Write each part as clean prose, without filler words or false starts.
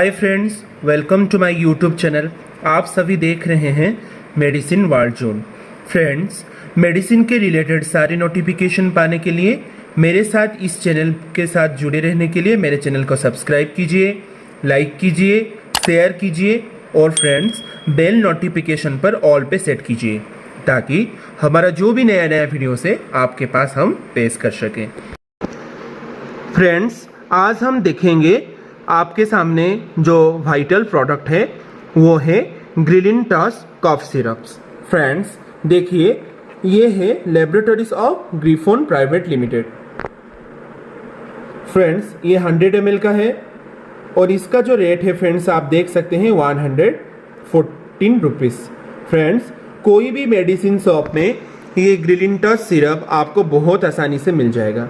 Hi friends, welcome to my YouTube channel. आप सभी देख रहे हैं medicine world zone. Friends, medicine के रिलेटेड सारे नोटिफिकेशन पाने के लिए मेरे साथ इस चैनल के साथ जुड़े रहने के लिए मेरे चैनल को सब्सक्राइब कीजिए, लाइक कीजिए, शेयर कीजिए और फ्रेंड्स बेल नोटिफिकेशन पर ऑल पे सेट कीजिए ताकि हमारा जो भी नया नया वीडियो से आपके पास हम पेश कर सकें। फ्रेंड्स, आज हम देखेंगे आपके सामने जो वाइटल प्रोडक्ट है वो है ग्रिलिंटस कफ सिरप्स। फ्रेंड्स देखिए, ये है laboratories of Griffon private limited. Friends ये 100 ml का है और इसका जो रेट है फ्रेंड्स आप देख सकते हैं 114 रुपीज़। फ्रेंड्स कोई भी मेडिसिन शॉप में ये ग्रिलिंटस सिरप आपको बहुत आसानी से मिल जाएगा।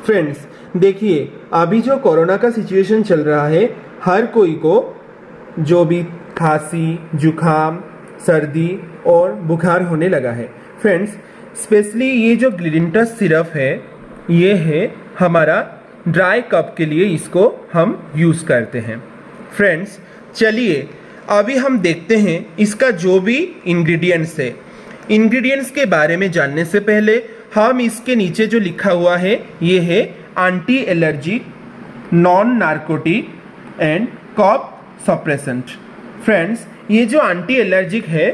फ्रेंड्स देखिए, अभी जो कोरोना का सिचुएशन चल रहा है, हर कोई को जो भी खांसी, जुखाम, सर्दी और बुखार होने लगा है। फ्रेंड्स स्पेशली ये जो ग्रिलिंटस सिरप है ये है हमारा ड्राई कफ के लिए, इसको हम यूज़ करते हैं। फ्रेंड्स चलिए अभी हम देखते हैं इसका जो भी इंग्रेडिएंट्स है। इंग्रेडिएंट्स के बारे में जानने से पहले हम इसके नीचे जो लिखा हुआ है ये है anti allergic, non narcotic and cough suppressant. Friends ये जो एंटी एलर्जिक है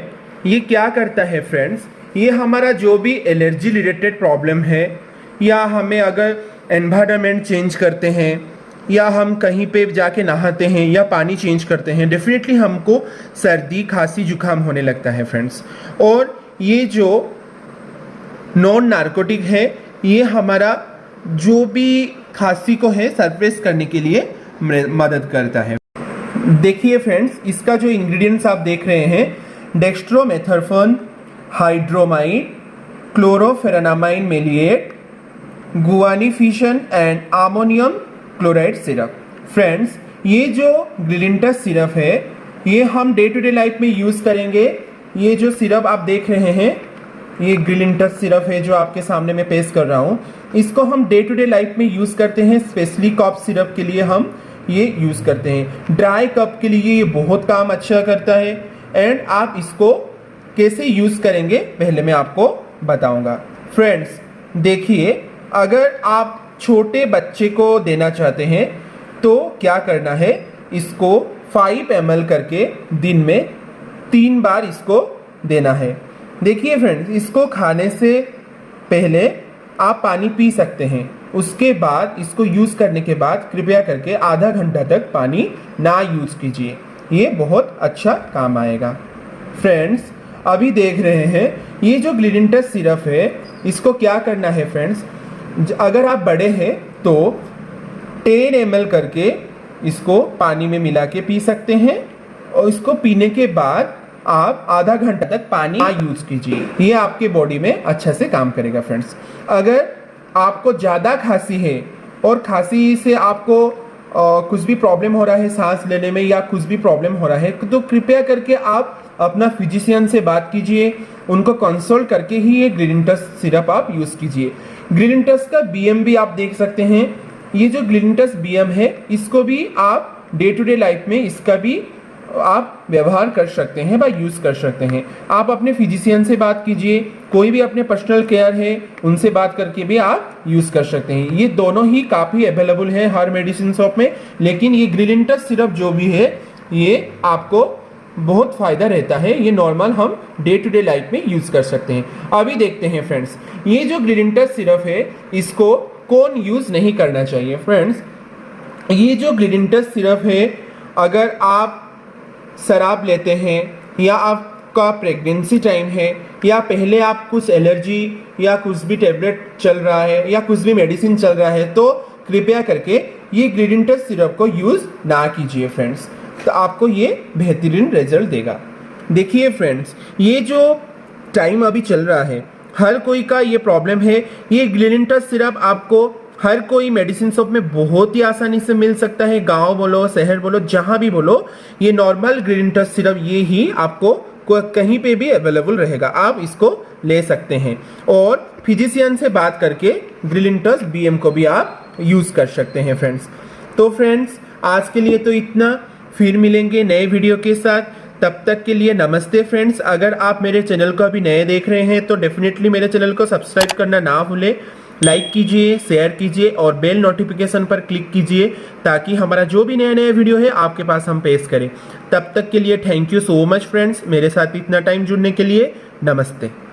ये क्या करता है फ्रेंड्स, ये हमारा जो भी एलर्जी रिलेटेड प्रॉब्लम है या हमें अगर एनवायरनमेंट चेंज करते हैं या हम कहीं पे जाके नहाते हैं या पानी चेंज करते हैं, डेफिनेटली हमको सर्दी, खांसी, जुकाम होने लगता है फ्रेंड्स। और ये जो नॉन नार्कोटिक है ये हमारा जो भी खांसी को है सरप्रेस करने के लिए मदद करता है। देखिए फ्रेंड्स, इसका जो इंग्रेडिएंट्स आप देख रहे हैं dextromethorphan, hydrobromide, chlorpheniramine maleate, guaifenesin and ammonium chloride syrup. Friends ये जो ग्रिलिंटस सिरप है ये हम डे टू डे लाइफ में यूज़ करेंगे। ये जो सिरप आप देख रहे हैं ये ग्रिलिंटस सिरप है जो आपके सामने मैं पेश कर रहा हूँ। इसको हम डे टू डे लाइफ में यूज़ करते हैं, स्पेशली कफ सिरप के लिए हम ये यूज़ करते हैं। ड्राई कफ के लिए ये बहुत काम अच्छा करता है एंड आप इसको कैसे यूज़ करेंगे पहले मैं आपको बताऊंगा। फ्रेंड्स देखिए, अगर आप छोटे बच्चे को देना चाहते हैं तो क्या करना है, इसको 5 ml करके दिन में 3 बार इसको देना है। देखिए फ्रेंड्स, इसको खाने से पहले आप पानी पी सकते हैं, उसके बाद इसको यूज़ करने के बाद कृपया करके आधा घंटा तक पानी ना यूज़ कीजिए, ये बहुत अच्छा काम आएगा। फ्रेंड्स अभी देख रहे हैं ये जो ग्रिलिंटस सिरप है इसको क्या करना है फ्रेंड्स, अगर आप बड़े हैं तो 10 ml करके इसको पानी में मिला के पी सकते हैं और इसको पीने के बाद आप आधा घंटा तक पानी ना यूज कीजिए, ये आपके बॉडी में अच्छा से काम करेगा। फ्रेंड्स अगर आपको ज़्यादा खांसी है और खांसी से आपको कुछ भी प्रॉब्लम हो रहा है सांस लेने में या कुछ भी प्रॉब्लम हो रहा है तो कृपया करके आप अपना फिजिशियन से बात कीजिए, उनको कंसल्ट करके ही ये ग्रिलिंटस सिरप आप यूज़ कीजिए। ग्रिलिंटस का BM भी आप देख सकते हैं। ये जो ग्रिलिंटस BM है इसको भी आप डे टू डे लाइफ में इसका भी आप व्यवहार कर सकते हैं व यूज़ कर सकते हैं। आप अपने फिजिशियन से बात कीजिए, कोई भी अपने पर्सनल केयर है उनसे बात करके भी आप यूज़ कर सकते हैं। ये दोनों ही काफ़ी अवेलेबल है हर मेडिसिन शॉप में, लेकिन ये ग्रिलिंटस सिरप जो भी है ये आपको बहुत फ़ायदा रहता है, ये नॉर्मल हम डे टू डे लाइफ में यूज़ कर सकते हैं। अभी देखते हैं फ्रेंड्स, ये जो ग्रिलिंटस सिरप है इसको कौन यूज़ नहीं करना चाहिए। फ्रेंड्स ये जो ग्रिलिंटस सिरप है, अगर आप शराब लेते हैं या आपका प्रेगनेंसी टाइम है या पहले आप कुछ एलर्जी या कुछ भी टैबलेट चल रहा है या कुछ भी मेडिसिन चल रहा है तो कृपया करके ये ग्रिलिंटस सिरप को यूज़ ना कीजिए फ्रेंड्स, तो आपको ये बेहतरीन रिजल्ट देगा। देखिए फ्रेंड्स, ये जो टाइम अभी चल रहा है हर कोई का ये प्रॉब्लम है। ये ग्रिलिंटस सिरप आपको हर कोई मेडिसिन शॉप में बहुत ही आसानी से मिल सकता है, गांव बोलो, शहर बोलो, जहां भी बोलो, ये नॉर्मल ग्रिलिंटस सिरप ये ही आपको कहीं पे भी अवेलेबल रहेगा, आप इसको ले सकते हैं। और फिजिशियन से बात करके ग्रिलिंटस BM को भी आप यूज़ कर सकते हैं फ्रेंड्स। तो फ्रेंड्स आज के लिए तो इतना। फिर मिलेंगे नए वीडियो के साथ। तब तक के लिए नमस्ते फ्रेंड्स। अगर आप मेरे चैनल को अभी नए देख रहे हैं तो डेफिनेटली मेरे चैनल को सब्सक्राइब करना ना भूलें। लाइक कीजिए, शेयर कीजिए और बेल नोटिफिकेशन पर क्लिक कीजिए ताकि हमारा जो भी नया नया वीडियो है आपके पास हम पेश करें। तब तक के लिए thank you so much friends, मेरे साथ इतना टाइम जुड़ने के लिए। नमस्ते।